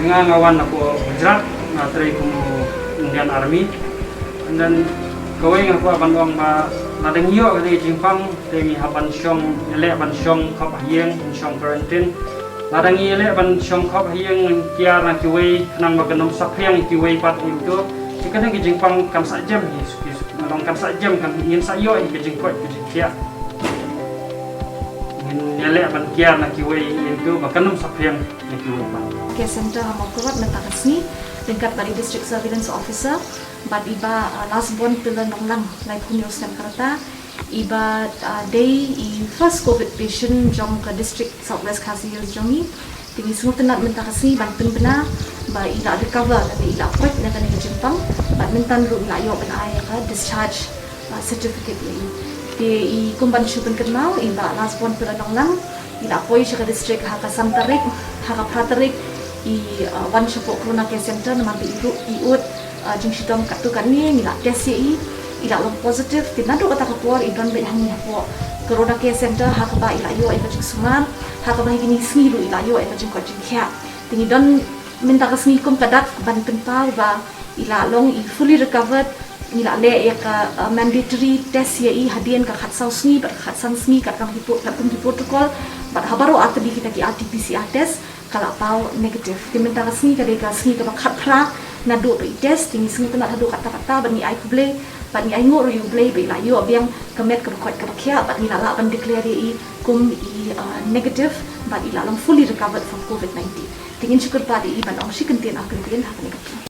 Dengan ngawan aku Gujarat, teri kumu Indian Army, dan kawai aku aban wang ba nadeng yo kali jingpang tengi haban syong elek ban syong kop hieng syong quarantine. Nadeng elek ban syong kop hieng kiar na kiwei nang bagenom sakyang kiwei pat itu. Jika ki jingpang kam sak jam nalong kam sak jam kan ingin sayo ki jingkot ki jingkia. Elek ban kiar na kiwei itu bagenom sakyang na kiwei pat. Care Center Hamakurat mentakasni tingkat dari District Surveillance Officer bat iba last born pila nonglang like hunyo stem karata iba day i first COVID patient jong ke District Southwest Khasi Hills jongi tinggi semua tenat mentakasni banten benar ba ila recover dari ila point na kani kejimpang badminton ru ila yo ben ai ka discharge certificate di i kumban syupen kenal iba last born pila nonglang ila poi syaka district haka samtarik haka pratarik wan shopok Corona Care Center nama biru iut jeng sidom katu kani mila tes i ila long positif tinado kata keluar iban be hani hapo Corona Care Center hak ba ila yo eka jeng suman hak ba gini smilu ila yo eka jeng ko jeng kya tingi don minta kesmi kum kadat ban pentau ba ila long i fully recovered ila le eka mandatory test i hadian ka khatsau sni ba khatsan sni ka kam hipo ka kum protokol ba habaro atbi kita ki RT-PCR test kalau pau negatif, diminta resmi kadeka resmi kaba khatra na do be test tingi sing tena hadu kata-kata bani ai kuble bani ai ngor yu ble be la yo biang kemet ka khot ka khia bani la ban declare i kum i negative bani la long fully recovered from COVID-19 tingin syukur padi i ban ong shikentin akritin hakani